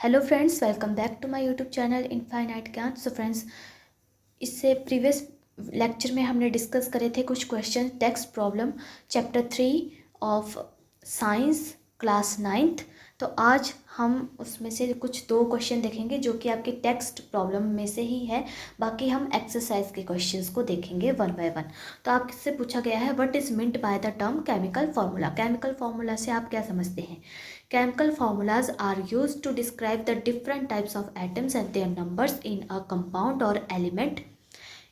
Hello friends, welcome back to my YouTube channel infinite Gyan. So friends, इससे previous lecture में हमने discuss करे थे कुछ question text problem chapter 3 of science class 9th। तो आज हम उसमें से कुछ 2 क्वेश्चन देखेंगे जो कि आपके टेक्स्ट प्रॉब्लम में से ही है। बाकी हम एक्सरसाइज के क्वेश्चंस को देखेंगे वन बाय वन। तो आपसे पूछा गया है what is meant by the term chemical formula. Chemical formula से आप क्या समझते हैं? Chemical formulas are used to describe the different types of atoms and their numbers in a compound or element.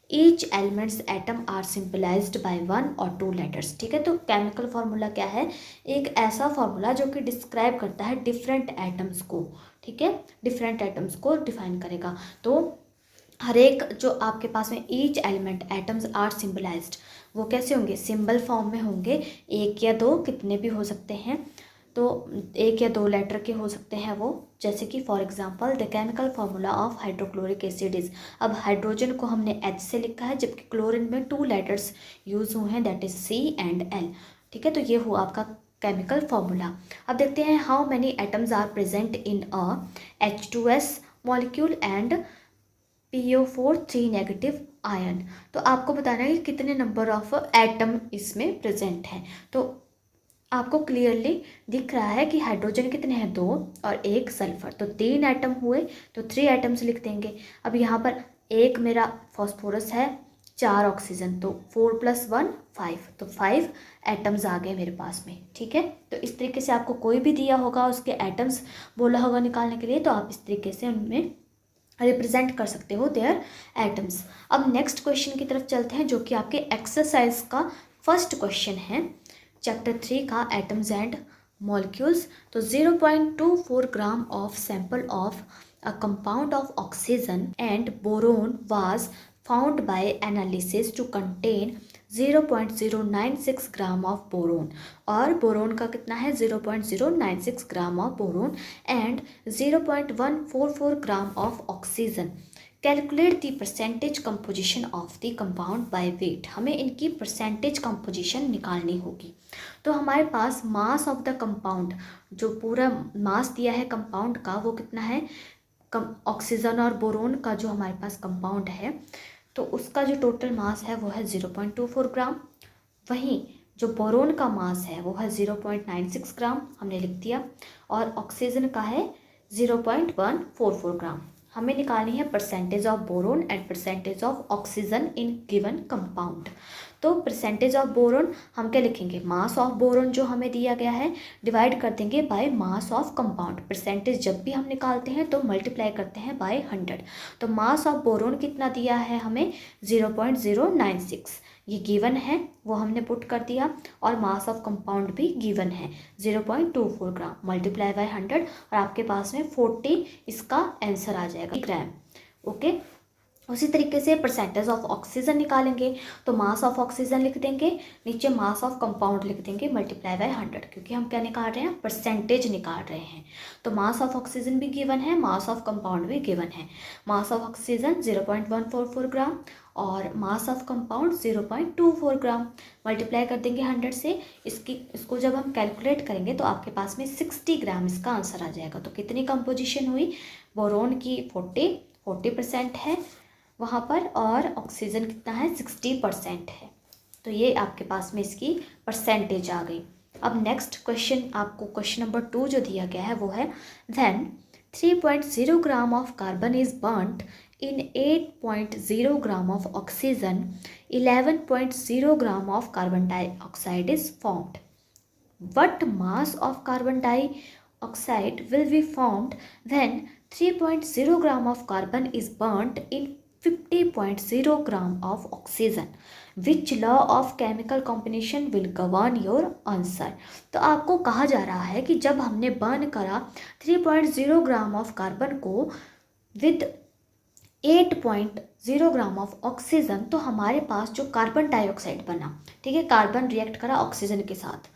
Each element's atom are symbolized by 1 or 2 letters. ठीक है, तो chemical formula क्या है? एक ऐसा फार्मूला जो कि डिस्क्राइब करता है डिफरेंट एटम्स को। ठीक है, डिफरेंट एटम्स को डिफाइन करेगा। तो हर एक जो आपके पास में ईच एलिमेंट एटम्स आर सिम्बलाइज्ड, वो कैसे होंगे? सिंबल फॉर्म में होंगे। 1 या 2 कितने भी हो सकते हैं, तो 1 या 2 लेटर के हो सकते हैं वो। जैसे कि for example the chemical formula of hydrochloric acid is. अब हाइड्रोजन को हमने H से लिखा है, जबकि क्लोरीन में 2 लेटर्स यूज हुए हैं, that is C and L। ठीक है, तो ये हुआ आपका केमिकल फार्मूला। अब देखते हैं how many atoms are present in a H2S molecule and PO4 3 negative ion. तो आपको बताना है कि कितने नंबर ऑफ एटम इसमें प्रेजेंट हैं। तो आपको क्लियरली दिख रहा है कि हाइड्रोजन कितने हैं? 2 और 1 सल्फर, तो 3 एटम हुए, तो 3 एटम्स लिख देंगे। अब यहाँ पर 1 मेरा फॉस्फोरस है, 4 ऑक्सीजन, तो 4 + 1 5, तो 5 एटम्स आ गए मेरे पास में। ठीक है, तो इस तरीके से आपको कोई भी दिया होगा, उसके एटम्स बोला होगा निकालने के लिए, तो आप इस तरीके से उनमें रिप्रेजेंट कर सकते हो देयर एटम्स। अब नेक्स्ट क्वेश्चन की तरफ चलते हैं, जो कि आपके एक्सरसाइज का फर्स्ट क्वेश्चन है चैप्टर 3 का एटम्स एंड मॉलिक्यूल्स। तो 0.24 gram of sample of a compound of oxygen and boron was found by analysis to contain 0.096 gram of boron. और बोरोन का कितना है? 0.096 gram of boron and 0.144 gram of oxygen. Calculate the percentage composition of the compound by weight. हमें इनकी percentage composition निकालनी होगी। तो हमारे पास मास ऑफ द कंपाउंड, जो पूरा मास दिया है कंपाउंड का, वो कितना है? ऑक्सीजन और बोरोन का जो हमारे पास कंपाउंड है, तो उसका जो टोटल मास है वो है 0.24 ग्राम। वहीं जो बोरोन का मास है वो है 0.96 ग्राम, हमने लिख दिया। और ऑक्सीजन का है 0.144 ग्राम। हमें निकालनी है percentage of boron and percentage of oxygen in given compound. तो परसेंटेज ऑफ बोरोन हम क्या लिखेंगे? मास ऑफ बोरोन जो हमें दिया गया है डिवाइड कर देंगे by mass of compound. Percentage जब भी हम निकालते हैं तो मल्टीप्लाई करते हैं बाय 100। तो मास ऑफ बोरोन कितना दिया है हमें? 0.096, ये गिवन है, वो हमने पुट कर दिया। और मास ऑफ कंपाउंड भी गिवन है 0.24 ग्राम, मल्टीप्लाई बाय 100, और आपके पास में 40 इसका आंसर आ जाएगा ग्राम। ओके, उसी तरीके से परसेंटेज ऑफ ऑक्सीजन निकालेंगे, तो मास ऑफ ऑक्सीजन लिख देंगे, नीचे मास ऑफ कंपाउंड लिख देंगे, मल्टीप्लाई बाय 100, क्योंकि हम क्या निकाल रहे हैं? परसेंटेज निकाल रहे हैं। तो मास ऑफ ऑक्सीजन भी गिवन है, मास ऑफ कंपाउंड भी गिवन है। मास ऑफ ऑक्सीजन 0.144 ग्राम और mass of compound 0.24 gram, multiply कर देंगे 100 से। इसको जब हम कैलकुलेट करेंगे तो आपके पास में 60 ग्राम इसका आंसर आ जाएगा। तो कितनी कंपोजिशन हुई? बोरोन की 40% है वहाँ पर, और ऑक्सीजन कितना है? 60% है। तो ये आपके पास में इसकी परसेंटेज आ गई। अब नेक्स्ट क्वेश्चन, आपको क्वेश्चन नंबर 2 जो दिया गया है वो है when 3.0 gram of carbon is burned in 8.0 gram of oxygen, 11.0 gram of carbon dioxide is formed. What mass of carbon dioxide will be formed when 3.0 gram of carbon is burnt in 50.0 gram of oxygen? Which law of chemical combination will govern your answer? तो आपको कहा जा रहा है कि जब हमने burn करा 3.0 ग्राम ऑफ कार्बन को विद 8.0 ग्राम ऑफ ऑक्सीजन, तो हमारे पास जो कार्बन डाइऑक्साइड बना, ठीक है, कार्बन रिएक्ट करा ऑक्सीजन के साथ,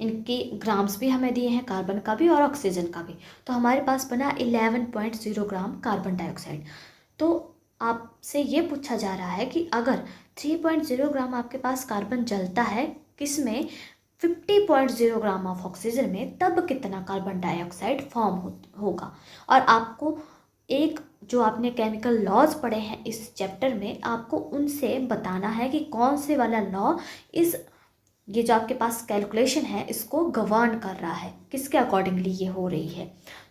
इनकी ग्राम्स भी हमें दिए हैं, कार्बन का भी और ऑक्सीजन का भी, तो हमारे पास बना 11.0 ग्राम कार्बन डाइऑक्साइड। तो आपसे ये पूछा जा रहा है कि अगर 3.0 ग्राम आपके पास कार्बन जलता है, किस में? 50.0 ग्राम ऑफ ऑक्सीजन में तब कितना कार्बन डाइऑक्साइड फॉर्म होगा। और आपको एक जो आपने केमिकल लॉज पढ़े हैं इस चैप्टर में, आपको उनसे बताना है कि कौन से वाला लॉ ये जो आपके पास कैलकुलेशन है इसको गवर्न कर रहा है, किसके अकॉर्डिंगली ये हो रही है।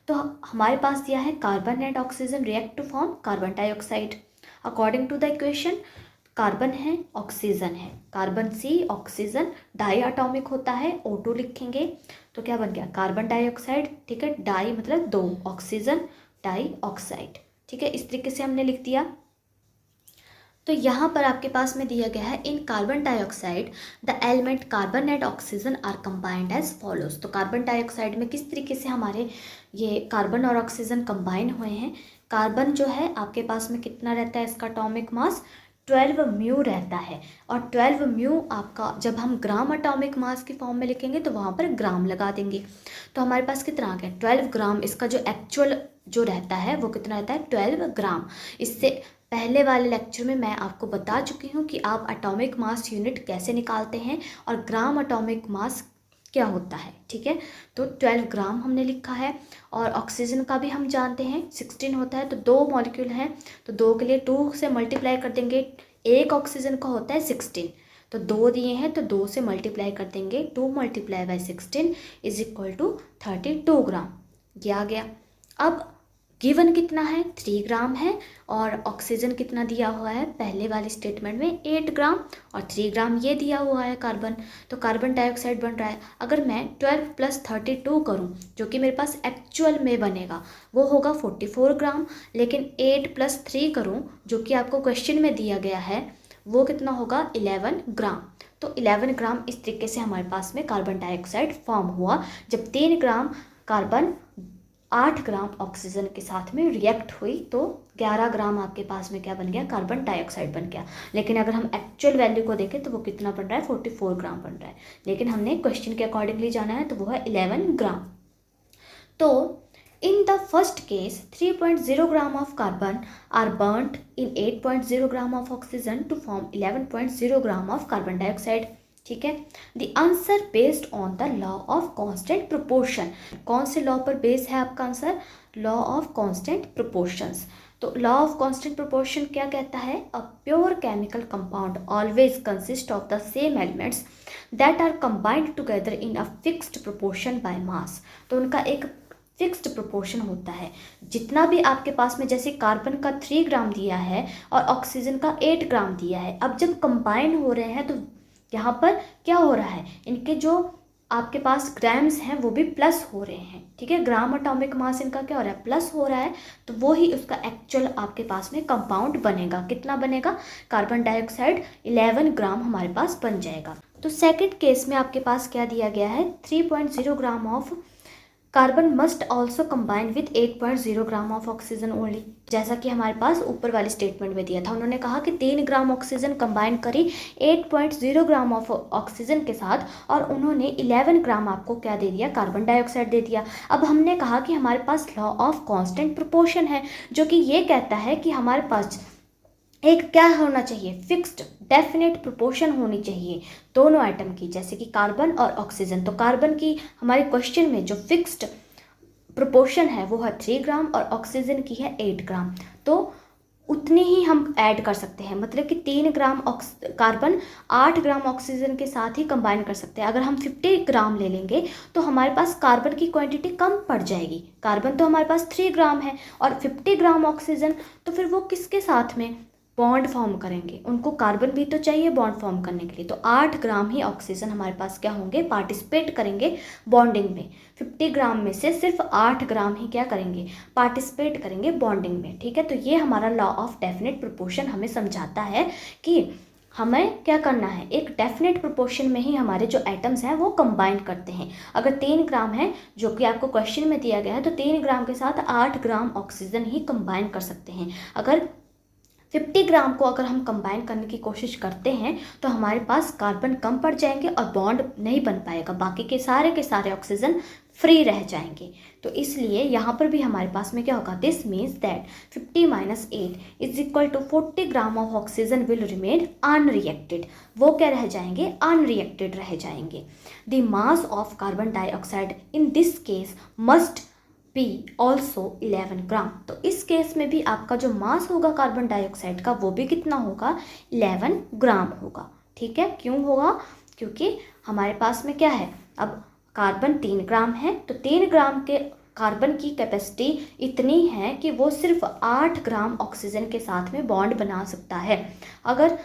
तो हमारे पास दिया है carbon and oxygen react to form carbon dioxide. According to the equation carbon है, ऑक्सीजन है, carbon C oxygen diatomic होता है, O2 लिखेंगे तो क्या बन गया कार्बन डाइऑक्साइड। ठीक है, डाई मतलब दो, ऑक्सीजन डाई ऑक्साइड। ठीक है, इस तरीके से हमने लिख दिया। तो यहाँ पर आपके पास में दिया गया है in carbon dioxide the element carbon and oxygen are combined as follows. तो कार्बन डाइऑक्साइड में किस तरीके से हमारे ये कार्बन और ऑक्सीजन कंबाइन हुए हैं। कार्बन जो है आपके पास में कितना रहता है, इसका एटॉमिक मास 12 म्यू रहता है। और 12 म्यू आपका जब हम ग्राम एटॉमिक मास की फॉर्म में लिखेंगे तो वहाँ पर ग्राम लगा देंगे। तो हमारे पास कितना आ गया 12 ग्राम। इसका जो एक्चुअल जो रहता है वो कितना रहता है 12 ग्राम। इससे पहले वाले लेक्चर में मैं आपको बता चुकी हूँ कि आप एटॉमिक मास यूनिट कैसे निकालते हैं और ग्राम एटॉमिक मास क्या होता है। ठीक है, तो 12 ग्राम हमने लिखा है। और ऑक्सीजन का भी हम जानते हैं 16 होता है। तो 2 मॉलिक्यूल हैं तो 2 के लिए 2 से मल्टीप्लाई कर देंगे। एक ऑक्सीजन का होता है 16, तो 2 दिए हैं तो 2 से मल्टीप्लाई कर देंगे। 2 multiply by 16 is equal to 32 gram. ये आ गया। अब गिवन कितना है 3 ग्राम है और ऑक्सीजन कितना दिया हुआ है पहले वाले स्टेटमेंट में 8 ग्राम और 3 ग्राम ये दिया हुआ है कार्बन। तो कार्बन डाइऑक्साइड बन रहा है। अगर मैं 12 + 32 करूं जो कि मेरे पास एक्चुअल में बनेगा वो होगा 44 ग्राम। लेकिन 8 + 3 करूं जो कि आपको क्वेश्चन में दिया गया है वो कितना होगा 11 ग्राम। तो 11 ग्राम इस तरीके से हमारे पास में कार्बन डाइऑक्साइड फॉर्म हुआ जब 3 ग्राम कार्बन 8 ग्राम ऑक्सीजन के साथ में रिएक्ट हुई तो 11 ग्राम आपके पास में क्या बन गया कार्बन डाइऑक्साइड बन गया। लेकिन अगर हम एक्चुअल वैल्यू को देखें तो वो कितना बन रहा है 44 ग्राम बन रहा है। लेकिन हमने क्वेश्चन के अकॉर्डिंगली जाना है तो वो है 11 ग्राम। तो in the first case 3.0 gram of carbon are burned in 8.0 gram of oxygen to form 11.0 gram of carbon dioxide. ठीक है, the answer based on the law of constant proportion. कौन से लॉ पर बेस है आपका answer, law of constant proportions. तो law of constant proportion क्या कहता है, a pure chemical compound always consist of the same elements that are combined together in a fixed proportion by mass. तो उनका एक फिक्स्ड प्रोपोर्शन होता है। जितना भी आपके पास में जैसे कार्बन का 3 ग्राम दिया है और ऑक्सीजन का 8 ग्राम दिया है, अब जब कंबाइन हो रहे हैं तो यहाँ पर क्या हो रहा है, इनके जो आपके पास ग्राम्स हैं वो भी प्लस हो रहे हैं। ठीक है, ग्राम एटॉमिक मास इनका क्या हो रहा है प्लस हो रहा है। तो वो ही उसका एक्चुअल आपके पास में कंपाउंड बनेगा। कितना बनेगा, कार्बन डाइऑक्साइड 11 ग्राम हमारे पास बन जाएगा। तो सेकंड केस में आपके पास क्या दिया गया है 3.0 gram of carbon must also combine with 8.0 gram of oxygen only. जैसा कि हमारे पास ऊपर वाले स्टेटमेंट में दिया था, उन्होंने कहा कि 3 ग्राम ऑक्सीजन कंबाइन करी 8.0 ग्राम ऑफ ऑक्सीजन के साथ और उन्होंने 11 ग्राम आपको क्या दे दिया कार्बन डाइऑक्साइड दे दिया। अब हमने कहा कि हमारे पास लॉ ऑफ कांस्टेंट प्रोपोर्शन है जो कि ये कहता है कि हमारे पास एक क्या होना चाहिए फिक्स्ड डेफिनेट प्रोपोर्शन होनी चाहिए दोनों आइटम की, जैसे कि कार्बन और ऑक्सीजन। तो कार्बन की हमारे क्वेश्चन में जो फिक्स्ड प्रोपोर्शन है वो है 3 ग्राम और ऑक्सीजन की है 8 ग्राम। तो उतनी ही हम ऐड कर सकते हैं, मतलब कि 3 ग्राम कार्बन 8 ग्राम ऑक्सीजन के साथ ही कंबाइन कर सकते हैं। अगर हम 50 ग्राम ले लेंगे तो हमारे पास कार्बन की क्वांटिटी कम पड़ जाएगी। कार्बन तो हमारे पास 3 ग्राम है और 50 ग्राम ऑक्सीजन, तो फिर वो किसके साथ में बॉन्ड फॉर्म करेंगे, उनको कार्बन भी तो चाहिए बॉन्ड फॉर्म करने के लिए। तो 8 ग्राम ही ऑक्सीजन हमारे पास क्या होंगे पार्टिसिपेट करेंगे बॉन्डिंग में। 50 ग्राम में से सिर्फ 8 ग्राम ही क्या करेंगे पार्टिसिपेट करेंगे बॉन्डिंग में। ठीक है, तो ये हमारा लॉ ऑफ डेफिनेट प्रोपोर्शन हमें समझाता है कि हमें क्या करना है, एक डेफिनेट प्रोपोर्शन में ही हमारे जो एटम्स हैं वो कंबाइन करते हैं। अगर 3 ग्राम है जो कि आपको क्वेश्चन में दिया गया है तो 3 ग्राम के साथ 8 ग्राम ऑक्सीजन ही कंबाइन कर सकते हैं। अगर 50 ग्राम को अगर हम कंबाइन करने की कोशिश करते हैं तो हमारे पास कार्बन कम पड़ जाएंगे और बॉन्ड नहीं बन पाएगा। बाकी के सारे ऑक्सीजन फ्री रह जाएंगे। तो इसलिए यहाँ पर भी हमारे पास में क्या होगा, this means that 50 - 8 is equal to 40 gram of oxygen will remain unreacted. वो क्या रह जाएंगे, अनरिएक्टेड रह जाएंगे। The mass of carbon dioxide in this case must be also 11 gram. तो इस केस में भी आपका जो मास होगा कार्बन डाइऑक्साइड का वो भी कितना होगा, 11 ग्राम होगा। ठीक है, क्यों होगा, क्योंकि हमारे पास में क्या है, अब कार्बन 3 ग्राम है, तो 3 ग्राम के कार्बन की कैपेसिटी इतनी है कि वो सिर्फ 8 ग्राम ऑक्सीजन के साथ में बॉन्ड बना सकता है। अगर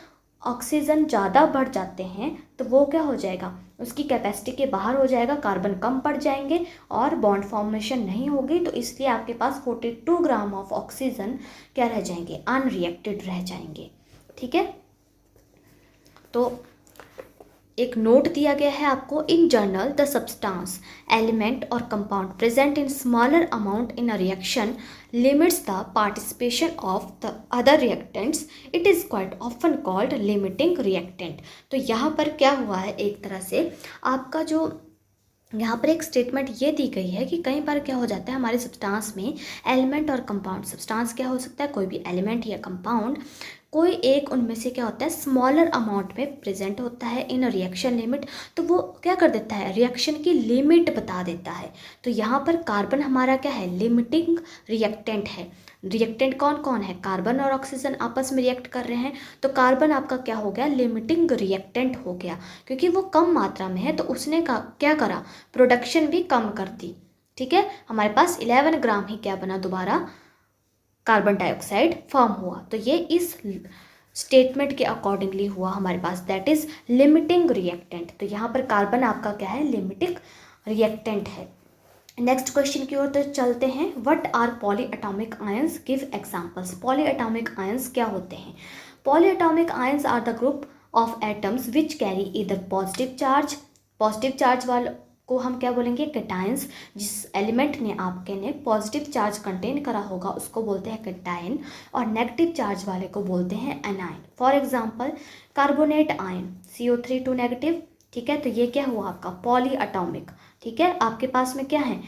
ऑक्सीजन ज़्यादा बढ़ जाते हैं तो वो क्या हो जाएगा, उसकी कैपेसिटी के बाहर हो जाएगा, कार्बन कम पड़ जाएंगे और बॉन्ड फॉर्मेशन नहीं होगी। तो इसलिए आपके पास 42 ग्राम ऑफ ऑक्सीजन क्या रह जाएंगे, अनरिएक्टेड रह जाएंगे। ठीक है, तो एक नोट दिया गया है आपको, इन जर्नल द सब्सटेंस एलिमेंट और compound present in smaller amount in a reaction limits the participation of the other reactants, it is quite often called limiting reactant. तो यहाँ पर क्या हुआ है, एक तरह से आपका जो यहाँ पर एक स्टेटमेंट ये दी गई है कि कई बार क्या हो जाता है हमारे सब्सटेंस में एलिमेंट और कंपाउंड, सब्सटेंस क्या हो सकता है, कोई भी एलिमेंट या कंपाउंड, कोई एक उनमें से क्या होता है स्मॉलर अमाउंट में प्रेजेंट होता है इन रिएक्शन लिमिट, तो वो क्या कर देता है, रिएक्शन की लिमिट बता देता है। तो यहाँ पर कार्बन हमारा क्या है, लिमिटिंग रिएक्टेंट है। रिएक्टेंट कौन कौन है, कार्बन और ऑक्सीजन आपस में रिएक्ट कर रहे हैं, तो कार्बन आपका क्या हो गया, लिमिटिंग रिएक्टेंट हो गया, क्योंकि वो कम मात्रा में है तो उसने क्या करा, प्रोडक्शन भी कम कर दी। ठीक है, हमारे पास 11 ग्राम ही क्या बना, दोबारा कार्बन डाइऑक्साइड फॉर्म हुआ। तो ये इस स्टेटमेंट के अकॉर्डिंगली हुआ हमारे पास, दैट इज लिमिटिंग रिएक्टेंट। तो यहाँ पर कार्बन आपका क्या है, लिमिटिंग रिएक्टेंट है। नेक्स्ट क्वेश्चन की ओर तो चलते हैं, what are polyatomic ions, give examples. Polyatomic ions क्या होते हैं, polyatomic ions are the group of atoms which carry either positive charge वाले को हम क्या बोलेंगे, कैटायंस। जिस एलिमेंट ने आपके ने पॉजिटिव चार्ज कंटेन करा होगा उसको बोलते हैं कैटायन, और नेगेटिव चार्ज वाले को बोलते हैं anion. For example carbonate ion CO3 negative. ठीक है, तो ये क्या हुआ आपका पॉली एटॉमिक। ठीक है, आपके पास में क्या है,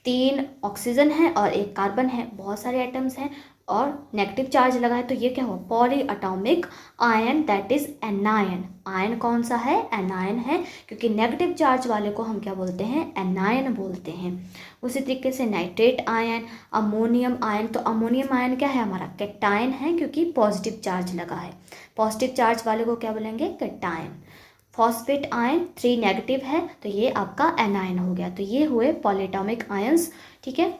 3 ऑक्सीजन है और 1 कार्बन है, बहुत सारे एटम्स हैं और नेगेटिव चार्ज लगा है, तो ये क्या हुआ poly atomic ion, that is anion. Ion कौन सा है, एनायन है, क्योंकि नेगेटिव चार्ज वाले को हम क्या बोलते हैं, एनायन बोलते हैं। उसी तरीके से नाइट्रेट आयन, अमोनियम आयन, तो अमोनियम आयन क्या है हमारा, कैटायन है, क्योंकि पॉजिटिव चार्ज लगा है। पॉजिटिव चार्ज वाले को क्या बोलेंगे, कैटायन। फॉस्फेट आयन 3 नेगेटिव है, तो ये आपका एनायन हो गया। तो ये हुए पॉलीएटॉमिक आयंस। ठीक है,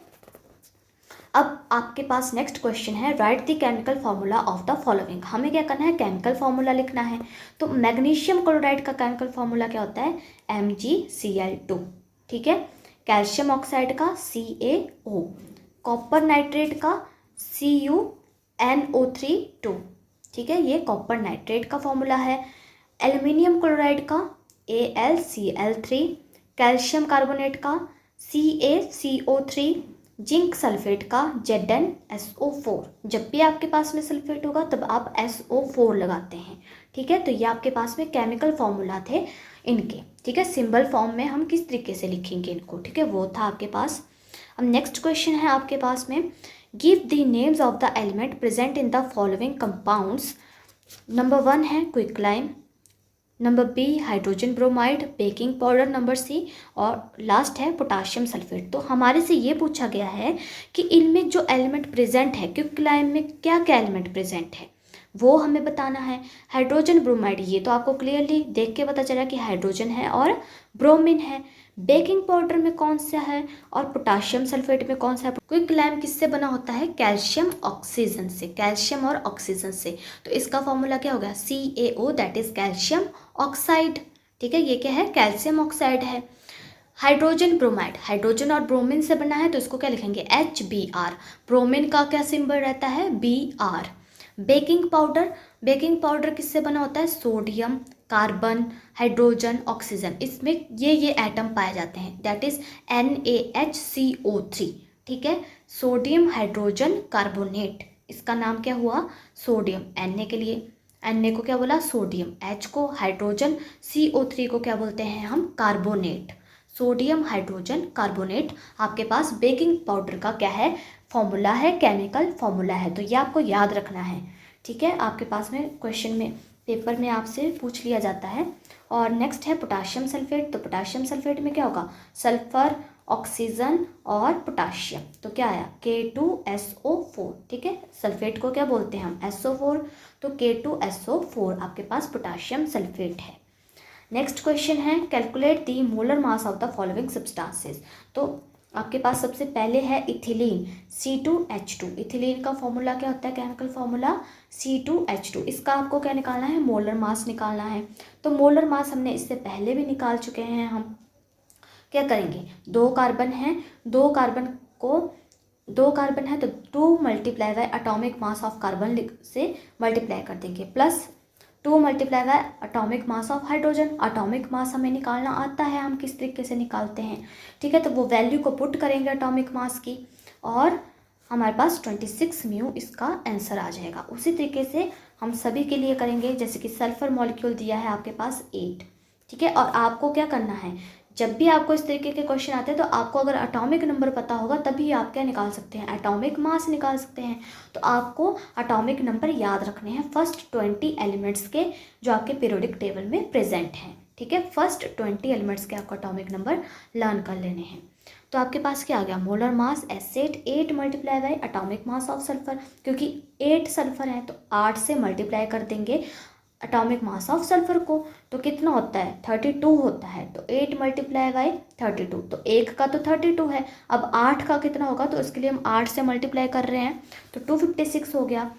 अब आपके पास नेक्स्ट क्वेश्चन है, right the chemical formula of the following. हमें क्या करना है, केमिकल फार्मूला लिखना है। तो मैग्नीशियम क्लोराइड का केमिकल फार्मूला क्या होता है, MgCl2। ठीक है, कैल्शियम ऑक्साइड का CaO, कॉपर नाइट्रेट का CuNO3 2। ठीक है, ये कॉपर नाइट्रेट का फॉर्मूला है। एल्युमिनियम क्लोराइड का AlCl3, कैल्शियम कार्बोनेट का CaCO3, जिंक सल्फेट का ZnSO4। जब भी आपके पास में सल्फेट होगा तब आप SO4 लगाते हैं। ठीक है, तो ये आपके पास में केमिकल फॉर्मूला थे इनके। ठीक है, सिंबल फॉर्म में हम किस तरीके से लिखेंगे इनको, ठीक है, वो था आपके पास। अब नेक्स्ट क्वेश्चन है आपके पास में, give the names of the element present in the following compounds. Number 1 है quicklime, number B hydrogen bromide, baking powder number C, और लास्ट है पोटाशियम सल्फेट। तो हमारे से ये पूछा गया है कि इनमें जो एलिमेंट प्रेजेंट है, क्विकलाइम में क्या क्या एलिमेंट प्रेजेंट है वो हमें बताना है। हाइड्रोजन ब्रोमाइड ये तो आपको क्लियरली देख के पता चला कि हाइड्रोजन है और ब्रोमीन है। बेकिंग पाउडर में कौन सा है और पोटाशियम सल्फेट में कौन सा है। क्विकलाइम किससे बना होता है, कैल्शियम ऑक्सीजन से, कैल्शियम और ऑक्सीजन से। तो इसका फॉर्मूला क्या होगा, CaO, that is calcium oxide. ठीक है, ये क्या है, कैल्शियम ऑक्साइड है। हाइड्रोजन ब्रोमाइड हाइड्रोजन और ब्रोमीन से बना है, तो इसको क्या लिखेंगे, HBr। ब्रोमीन का क्या सिंबल रहता है, Br। बेकिंग पाउडर किससे बना होता है, सोडियम, कार्बन, हाइड्रोजन, ऑक्सीजन, इसमें ये एटम पाए जाते हैं, दैट इज NaHCO3। ठीक है, सोडियम हाइड्रोजन कार्बोनेट, इसका नाम क्या हुआ, सोडियम। Na के लिए, Na को क्या बोला, सोडियम, H को हाइड्रोजन, CO3 को क्या बोलते हैं हम, कार्बोनेट। Sodium hydrogen carbonate. आपके पास बेकिंग पाउडर का क्या है, फॉर्मूला है, केमिकल फॉर्मूला है, तो ये आपको याद रखना है। ठीक है, आपके पास में क्वेश्चन में पेपर में आपसे पूछ लिया जाता है। और नेक्स्ट है पोटाशियम सल्फेट। तो पोटाशियम सल्फेट में क्या होगा, सल्फर, ऑक्सीजन और पोटाशियम। तो क्या आया, K2SO4। ठीक है, सल्फेट को क्या बोलते हैं हम, SO4, तो K2SO4 आपके पास पोटाशियम सल्फेट है। नेक्स्ट क्वेश्चन है calculate the molar mass of the following substances. तो आपके पास सबसे पहले है इथिलीन, C2H2। इथिलीन का फॉर्मूला क्या होता है, केमिकल फॉर्मूला C2H2। इसका आपको क्या निकालना है, मोलर मास निकालना है। तो मोलर मास हमने इससे पहले भी निकाल चुके हैं। हम क्या करेंगे, 2 कार्बन है, 2 कार्बन है तो 2 multiply bye atomic mass of carbon से मल्टीप्लाई कर देंगे, plus 2 multiply bye atomic mass of hydrogen. Atomic mass हमें निकालना आता है, हम किस तरीके से निकालते हैं। ठीक है, तो वो वैल्यू को पुट करेंगे एटॉमिक मास की और हमारे पास 26 म्यू इसका आंसर आ जाएगा। उसी तरीके से हम सभी के लिए करेंगे, जैसे कि सल्फर मॉलिक्यूल दिया है आपके पास 8। ठीक है, और आपको क्या करना है, जब भी आपको इस तरीके के क्वेश्चन आते हैं तो आपको अगर एटॉमिक नंबर पता होगा तभी आप क्या निकाल सकते हैं, एटॉमिक मास निकाल सकते हैं। तो आपको एटॉमिक नंबर याद रखने हैं फर्स्ट 20 एलिमेंट्स के जो आपके पीरियोडिक टेबल में प्रेजेंट हैं। ठीक है, फर्स्ट 20 एलिमेंट्स के आपको एटॉमिक नंबर लर्न कर लेने हैं। तो आपके पास क्या आ गया, molar mass S8 8 multiply by atomic mass of sulphur, क्योंकि 8 सल्फर है तो 8 से मल्टीप्लाई कर देंगे एटॉमिक मास ऑफ सल्फर को, तो कितना होता है, 32 होता है। तो 8 मल्टीप्लाई बाई 32, तो 1 का तो 32 है, अब 8 का कितना होगा, तो इसके लिए हम 8 से मल्टीप्लाई कर रहे हैं तो 256 हो गया।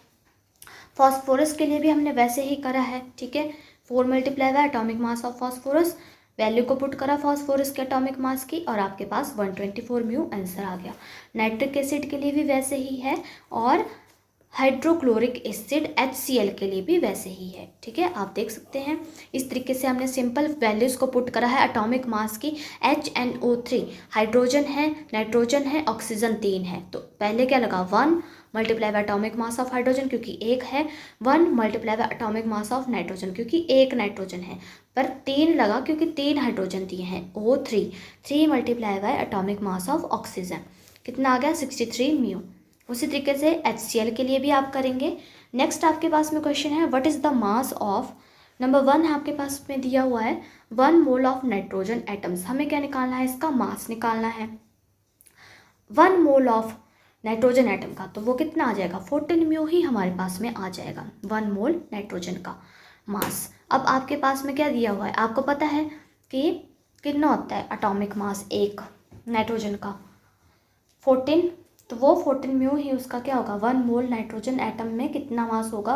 फॉस्फोरस के लिए भी हमने वैसे ही करा है। ठीक है, 4 multiply by atomic mass of phosphorus, value को पुट करा फॉस्फोरस के एटॉमिक मास की और आपके पास 124 म्यू आंसर आ गया। नाइट्रिक एसिड के लिए भी वैसे ही है और हाइड्रोक्लोरिक एसिड HCl के लिए भी वैसे ही है। ठीक है, आप देख सकते हैं इस तरीके से हमने सिंपल वैल्यूज़ को पुट करा है एटॉमिक मास की। HNO3 हाइड्रोजन है, नाइट्रोजन है, ऑक्सीजन 3 है, तो पहले क्या लगा 1 multiply by atomic mass of hydrogen क्योंकि 1 है, 1 multiply by atomic mass of nitrogen क्योंकि 1 नाइट्रोजन है, पर 3 लगा क्योंकि 3 हाइड्रोजन दिए हैं, O3 3 multiply by atomic mass of oxygen, कितना आ गया 63 म्यू। उसी तरीके से HCl के लिए भी आप करेंगे। नेक्स्ट आपके पास में क्वेश्चन है what is the mass of, number 1 आपके पास में दिया हुआ है 1 मोल ऑफ नाइट्रोजन एटम्स। हमें क्या निकालना है, इसका मास निकालना है 1 मोल ऑफ नाइट्रोजन एटम का, तो वो कितना आ जाएगा 14 म्यू ही हमारे पास में आ जाएगा 1 मोल नाइट्रोजन का मास। अब आपके पास में क्या दिया हुआ है, आपको पता है कि कितना होता है एटॉमिक मास एक नाइट्रोजन का 14, तो वो 14 म्यू ही उसका क्या होगा, 1 मोल नाइट्रोजन एटम में कितना मास होगा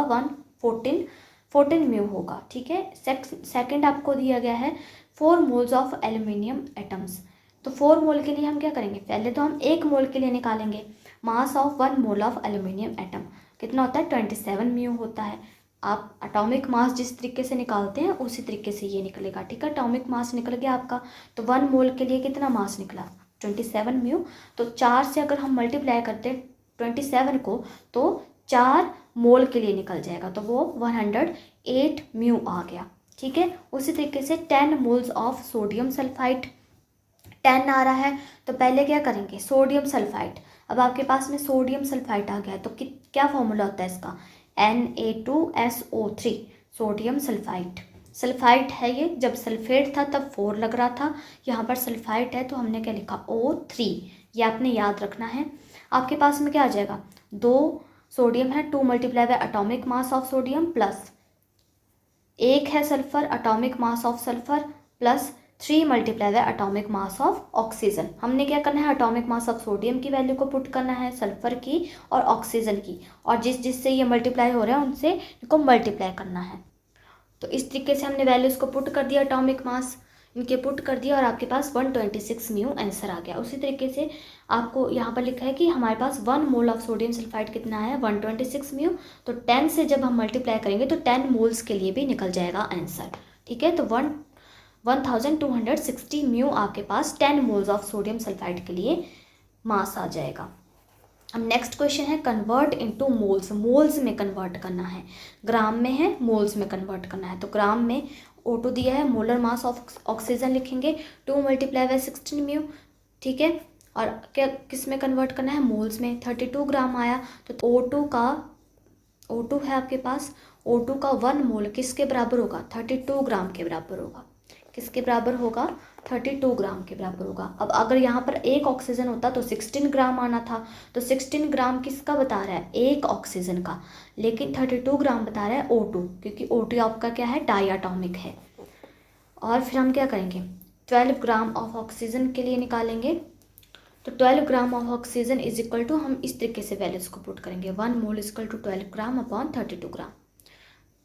14 म्यू होगा। ठीक है, सेकंड आपको दिया गया है 4 मोल्स ऑफ एल्यूमिनियम एटम्स। तो 4 मोल के लिए हम क्या करेंगे, पहले तो हम 1 मोल के लिए निकालेंगे mass of 1 mole of aluminium atom, कितना होता है 27 म्यू होता है। आप एटॉमिक मास जिस तरीके से निकालते हैं उसी तरीके से ये निकलेगा। ठीक है, एटॉमिक मास निकल गया आपका, तो 1 मोल के लिए कितना मास निकला 27 म्यू। तो 4 से अगर हम मल्टीप्लाई करते 27 को तो 4 मोल के लिए निकल जाएगा, तो वो 108 म्यू आ गया। ठीक है, उसी तरीके से 10 मोल्स ऑफ सोडियम सल्फाइड, 10 आ रहा है तो पहले क्या करेंगे सोडियम सल्फाइड। अब आपके पास में सोडियम सल्फाइड आ गया तो क्या फॉर्मूला होता है इसका, Na2SO3 सोडियम सल्फाइड। सल्फाइड है ये, जब सल्फेट था तब 4 लग रहा था, यहाँ पर सल्फाइड है तो हमने क्या लिखा O3, ये आपने याद रखना है। आपके पास में क्या आ जाएगा, 2 सोडियम है, 2 multiply bye atomic mass of sodium plus 1 है sulphur, atomic mass of sulphur plus 3 multiply by atomic mass of oxygen. हमने क्या करना है, एटॉमिक मास ऑफ सोडियम की वैल्यू को पुट करना है, सल्फर की और ऑक्सीजन की, और जिससे ये मल्टीप्लाई हो रहे हैं उनसे इनको मल्टीप्लाई करना है। तो इस तरीके से हमने वैल्यूज़ को पुट कर दिया, एटॉमिक मास इनके पुट कर दिया और आपके पास 126 म्यू आंसर आ गया। उसी तरीके से आपको यहाँ पर लिखा है कि हमारे पास 1 मोल ऑफ सोडियम सल्फाइड कितना है 126 म्यू, तो 10 से जब हम मल्टीप्लाई करेंगे तो 10 मोल्स के लिए भी निकल जाएगा आंसर। ठीक है, तो 1260 म्यू आपके पास 10 मोल्स ऑफ सोडियम सल्फाइड के लिए मास आ जाएगा। अब नेक्स्ट क्वेश्चन है कन्वर्ट इनटू मोल्स, मोल्स में कन्वर्ट करना है, ग्राम में है मोल्स में कन्वर्ट करना है। तो ग्राम में O2 दिया है, मोलर मास ऑफ ऑक्सीजन लिखेंगे 2 मल्टीप्लाई बाय 16 म्यू, ठीक है। और क्या किस में कन्वर्ट करना है, मोल्स में। 32 ग्राम आया तो O2 है आपके पास, O2 का 1 मोल किसके बराबर होगा, 32 ग्राम के बराबर होगा। किसके बराबर होगा, 32 ग्राम के बराबर होगा। अब अगर यहाँ पर एक ऑक्सीजन होता तो 16 ग्राम आना था, तो 16 ग्राम किसका बता रहा है, एक ऑक्सीजन का, लेकिन 32 ग्राम बता रहा है O2, क्योंकि O2 आपका क्या है, डायटोमिक है। और फिर हम क्या करेंगे, 12 ग्राम ऑफ ऑक्सीजन के लिए निकालेंगे। तो 12 gram of oxygen is equal to, हम इस तरीके से वैल्यूज को पुट करेंगे, 1 mole is equal to 12 gram upon 32 gram.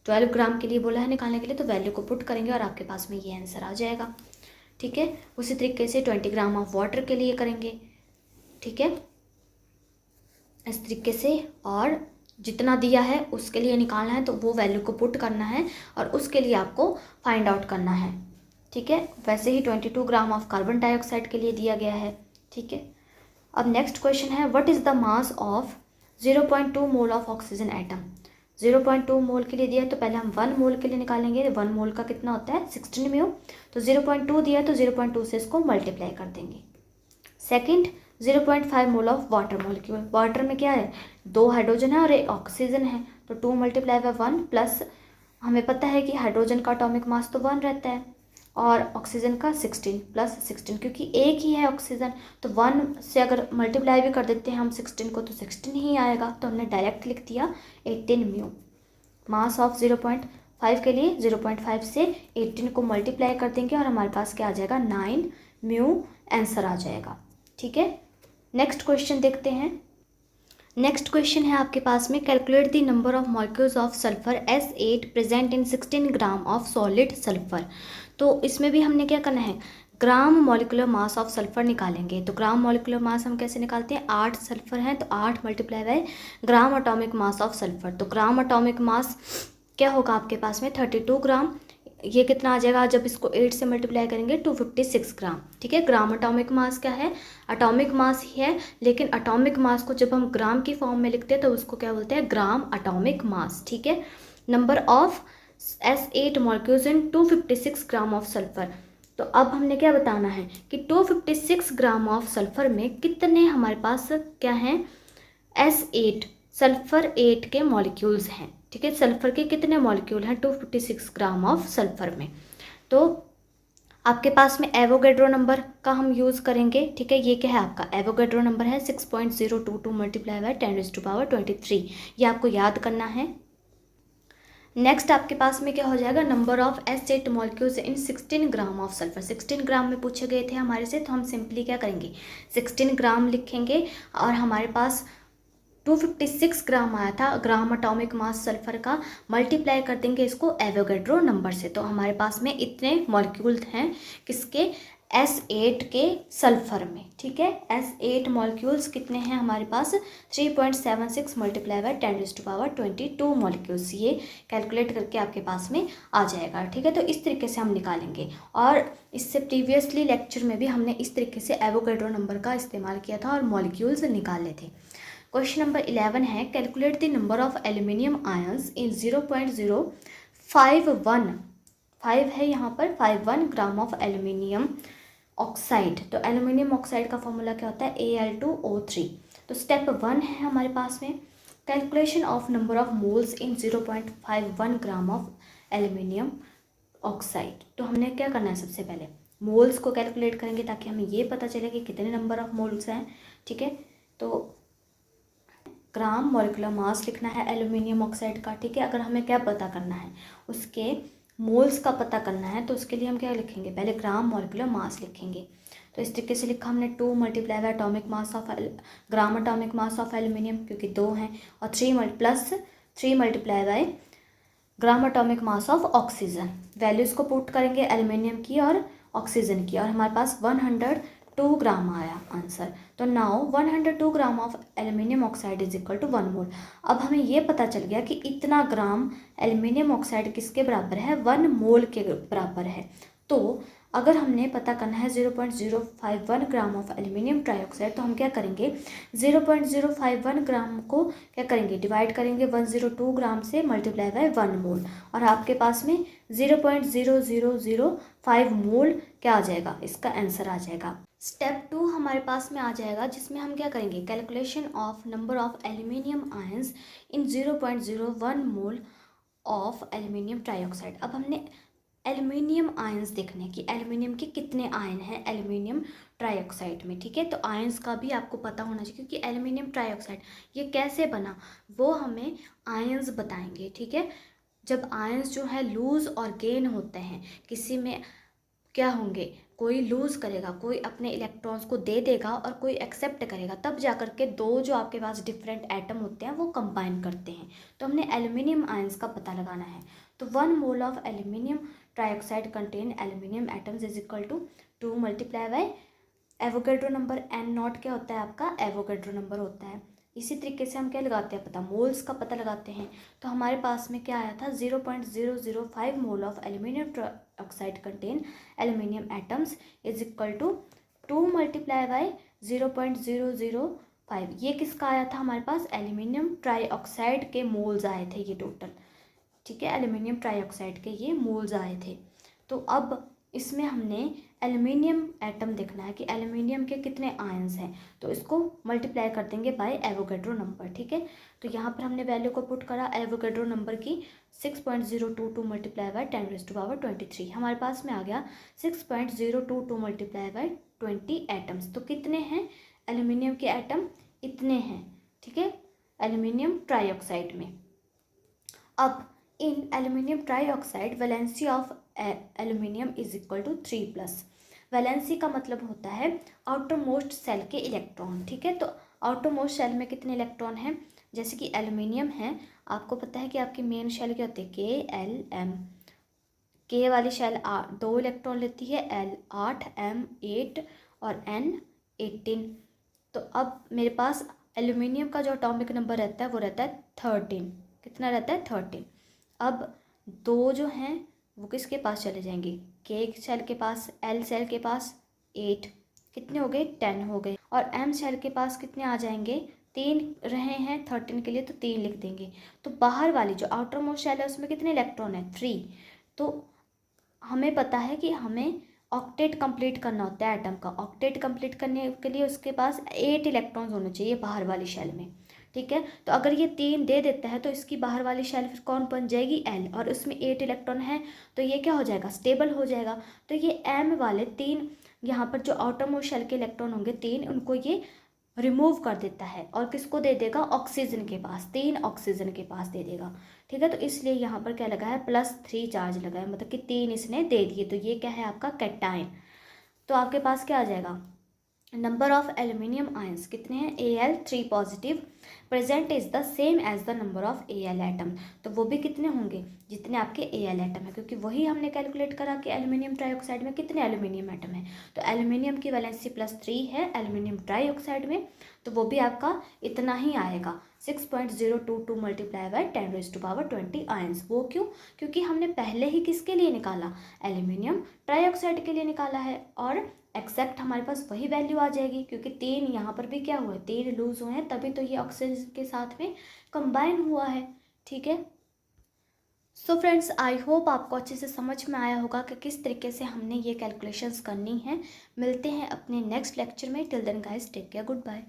12 gram के लिए बोला है निकालने के लिए, तो वैल्यू को पुट करेंगे और आपके पास में ये आंसर आ जाएगा, ठीक है। उसी तरीके से 20 ग्राम ऑफ वाटर के लिए करेंगे, ठीक है, इस तरीके से। और जितना दिया है उसके लिए निकालना है, तो वो वैल्यू को पुट करना है और उसके लिए आपको फाइंड आउट करना है, ठीक है। वैसे ही 22 ग्राम ऑफ कार्बन डाइऑक्साइड के लिए दिया गया है, ठीक है। अब नेक्स्ट क्वेश्चन है what is the mass of 0.2 mole of oxygen atom. 0.2 मोल के लिए दिया है, तो पहले हम 1 मोल के लिए निकालेंगे। 1 मोल का कितना होता है, 16 म्यू। तो 0.2 दिया है तो 0.2 से इसको मल्टीप्लाई कर देंगे। Second 0.5 mole of water molecule, water में क्या है, 2 हाइड्रोजन है और 1 ऑक्सीजन है, तो 2 मल्टीप्लाई बाय 1 प्लस, हमें पता है कि हाइड्रोजन का एटॉमिक मास तो 1 रहता है और ऑक्सीजन का 16 प्लस 16, क्योंकि एक ही है ऑक्सीजन, तो 1 से अगर मल्टीप्लाई भी कर देते हैं हम 16 को तो 16 ही आएगा, तो हमने डायरेक्ट लिख दिया 18 म्यू। मास ऑफ 0.5 के लिए 0.5 से 18 को मल्टीप्लाई कर देंगे और हमारे पास क्या आ जाएगा, 9 म्यू आंसर आ जाएगा, ठीक है। नेक्स्ट क्वेश्चन देखते हैं। नेक्स्ट क्वेश्चन है आपके पास में calculate the number of molecules of sulphur S8 present in 16 gram of solid sulphur. तो इसमें भी हमने क्या करना है, ग्राम मॉलिकुलर मास ऑफ सल्फर निकालेंगे। तो ग्राम मॉलिकुलर मास हम कैसे निकालते हैं, 8 सल्फर हैं तो 8 multiply by gram atomic mass of sulphur. तो ग्राम एटॉमिक मास क्या होगा आपके पास में 32 ग्राम, ये कितना आ जाएगा जब इसको 8 से मल्टीप्लाई करेंगे 256 ग्राम, ठीक है। ग्राम एटॉमिक मास क्या है, एटॉमिक मास ही है, लेकिन एटॉमिक मास को जब हम ग्राम की फॉर्म में लिखते हैं तो उसको क्या बोलते हैं, ग्राम एटॉमिक मास, ठीक है। Number of S8 molecules in 256 gram of sulphur. तो अब हमने क्या बताना है कि 256 ग्राम ऑफ सल्फर में कितने हमारे पास क्या हैं, S8 सल्फर 8 के मॉलिक्यूल्स हैं, ठीक है। सल्फर के कितने मॉलिक्यूल हैं 256 ग्राम ऑफ सल्फर में। तो आपके पास में एवोगैड्रो नंबर का हम यूज़ करेंगे, ठीक है। ये क्या है आपका एवोगैड्रो नंबर है 6.022 मल्टीप्लाई बाय 10⁻23, ये आपको याद करना है। नेक्स्ट आपके पास में क्या हो जाएगा, number of S8 molecules in 16 gram of sulphur. 16 ग्राम में पूछे गए थे हमारे से, तो हम सिंपली क्या करेंगे 16 ग्राम लिखेंगे और हमारे पास 256 ग्राम आया था ग्राम एटॉमिक मास सल्फर का, मल्टीप्लाई कर देंगे इसको एवोगैड्रो नंबर से। तो हमारे पास में इतने मॉलिक्यूल हैं किसके, S8 के सल्फर में, ठीक है। S8 मॉलिक्यूल्स कितने हैं हमारे पास 3.76 मल्टीप्लाई बाय 10⁻22 मॉलिक्यूल्स, ये कैलकुलेट करके आपके पास में आ जाएगा, ठीक है। तो इस तरीके से हम निकालेंगे और इससे प्रीवियसली लेक्चर में भी हमने इस तरीके से एवोगैड्रो नंबर का इस्तेमाल किया था और मॉलिक्यूल्स निकाले थे। क्वेश्चन नंबर 11 है calculate the number of aluminium ions in 0.051, 5 है यहाँ पर 51 ग्राम ऑफ एल्यूमिनियम ऑक्साइड। तो एल्यूमिनियम ऑक्साइड का फॉर्मूला क्या होता है Al2O3। तो स्टेप 1 है हमारे पास में calculation of number of moles in 0.51 gram of aluminium oxide. तो हमने क्या करना है, सबसे पहले मोल्स को कैलकुलेट करेंगे ताकि हमें ये पता चले कि कितने नंबर ऑफ मोल्स हैं, ठीक है। तो ग्राम मॉलिक्यूलर मास लिखना है एल्यूमिनियम ऑक्साइड का, ठीक है। अगर हमें क्या पता करना है, उसके मोल्स का पता करना है, तो उसके लिए हम क्या लिखेंगे, पहले ग्राम मॉलिक्यूलर मास लिखेंगे। तो इस तरीके से लिखा हमने 2 multiply bye atomic mass of gram atomic mass of aluminium, क्योंकि 2 हैं, और 3 multiply by gram atomic mass of oxygen. Values को पुट करेंगे एल्यूमिनियम की और ऑक्सीजन की, और हमारे पास 102 ग्राम आया आंसर। तो now 102 gram of aluminium oxide is equal to 1 mole. अब हमें ये पता चल गया कि इतना ग्राम एल्यूमिनियम ऑक्साइड किसके बराबर है, 1 मोल के बराबर है। तो अगर हमने पता करना है 0.051 ग्राम ऑफ एल्यूमिनियम ट्राइऑक्साइड, तो हम क्या करेंगे 0.051 ग्राम को क्या करेंगे डिवाइड करेंगे 102 ग्राम से मल्टीप्लाई बाय 1 मोल, और आपके पास में 0.0005 मोल क्या आ जाएगा, इसका आंसर आ जाएगा। स्टेप 2 हमारे पास में आ जाएगा, जिसमें हम क्या करेंगे calculation of number of aluminium ions in 0.01 mole of aluminium trioxide. अब हमने एल्यूमिनियम आयंस देखने कि एल्यूमिनियम के कितने आयन हैं एल्यूमिनियम ट्राइऑक्साइड में, ठीक है। तो आयंस का भी आपको पता होना चाहिए, क्योंकि एल्यूमिनियम ट्राइऑक्साइड ये कैसे बना वो हमें आयंस बताएंगे, ठीक है। जब आयंस जो है लूज और गेन होते हैं, किसी में क्या होंगे, कोई लूज करेगा, कोई अपने इलेक्ट्रॉन्स को दे देगा और कोई एक्सेप्ट करेगा, तब जा कर के दो जो आपके पास डिफरेंट एटम होते हैं वो कंबाइन करते हैं। तो हमने एल्यूमिनियम आयंस का पता लगाना है। तो 1 mole of aluminium trioxide contain aluminium atoms is equal to 2 multiply by Avogadro number, N naught क्या होता है आपका एवोगैड्रो नंबर होता है। इसी तरीके से हम क्या लगाते हैं पता, मोल्स का पता लगाते हैं। तो हमारे पास में क्या आया था 0.005 mole of aluminium trioxide contain aluminium atoms is equal to 2 multiply by 0.005। ये किसका आया था हमारे पास, एल्यूमिनियम ट्राइऑक्साइड के मोल्स आए थे ये टोटल, ठीक है। एल्यूमिनियम ट्राइऑक्साइड के ये मोल्स आए थे। तो अब इसमें हमने एल्यूमिनियम एटम देखना है कि एल्यूमिनियम के कितने आयंस हैं, तो इसको मल्टीप्लाई कर देंगे बाय एवोगैड्रो नंबर, ठीक है। तो यहाँ पर हमने वैल्यू को पुट करा एवोगैड्रो नंबर की 6.022 मल्टीप्लाई बाय 10⁻23, हमारे पास में आ गया 6.022 मल्टीप्लाई बाय 20 एटम्स। तो कितने हैं एल्यूमिनियम के एटम, इतने हैं, ठीक है, एल्यूमिनियम ट्राइऑक्साइड में। अब in aluminium trioxide valency of aluminium is equal to 3+। Valency का मतलब होता है आउटर मोस्ट सेल के इलेक्ट्रॉन, ठीक है। तो आउटर मोस्ट सेल में कितने इलेक्ट्रॉन हैं, जैसे कि एल्यूमिनियम है, आपको पता है कि आपकी मेन शेल क्या होती है KLm, के वाली शेल 2 इलेक्ट्रॉन लेती है, L 8, M 8 और N 18। तो अब मेरे पास एल्यूमिनियम का जो एटॉमिक नंबर रहता है वो रहता है 13, कितना रहता है 13। अब दो जो हैं वो किसके पास चले जाएंगे, के सेल के पास, एल सेल के पास 8, कितने हो गए 10 हो गए, और एम सेल के पास कितने आ जाएंगे 3 रहे हैं 13 के लिए, तो 3 लिख देंगे। तो बाहर वाली जो आउटर मोस्ट शेल है उसमें कितने इलेक्ट्रॉन है 3। तो हमें पता है कि हमें ऑक्टेट कंप्लीट करना होता है एटम का, ऑक्टेट कंप्लीट करने के लिए उसके पास 8 इलेक्ट्रॉन्स होने चाहिए बाहर वाली शेल में, ठीक है। तो अगर ये 3 दे देता है तो इसकी बाहर वाली शेल फिर कौन बन जाएगी एल, और उसमें 8 इलेक्ट्रॉन है तो ये क्या हो जाएगा स्टेबल हो जाएगा। तो ये एम वाले 3 यहाँ पर जो आउटर मोस्ट शेल के इलेक्ट्रॉन होंगे 3, उनको ये रिमूव कर देता है और किसको दे देगा ऑक्सीजन के पास, 3 ऑक्सीजन के पास दे देगा, ठीक है। तो इसलिए यहाँ पर क्या लगा है +3 चार्ज लगा है, मतलब कि 3 इसने दे दिए। तो ये क्या है आपका कैटायन। तो आपके पास क्या आ जाएगा नंबर ऑफ एल्यूमिनियम आयंस कितने हैं Al3 positive present is the same as the number of Al atom. तो वो भी कितने होंगे जितने आपके Al एटम है, क्योंकि वही हमने कैलकुलेट करा कि एल्यूमिनियम ट्राइऑक्साइड में कितने एल्यूमिनियम एटम है। तो एल्यूमिनियम की वैलेंसी +3 है एल्यूमिनियम ट्राइऑक्साइड में, तो वो भी आपका इतना ही आएगा 6.022 मल्टीप्लाई बाय 10⁻20 आयंस। वो क्यों, क्योंकि हमने पहले ही किसके लिए निकाला एल्यूमिनियम ट्राइऑक्साइड के लिए निकाला है, और एक्सेप्ट हमारे पास वही वैल्यू आ जाएगी, क्योंकि 3 यहाँ पर भी क्या हुआ है 3 लूज हुए हैं, तभी तो ये ऑक्सीजन के साथ में कंबाइन हुआ है, ठीक है। सो फ्रेंड्स आई होप आपको अच्छे से समझ में आया होगा कि किस तरीके से हमने ये कैलकुलेशंस करनी है। मिलते हैं अपने नेक्स्ट लेक्चर में, till then guys take care, good bye.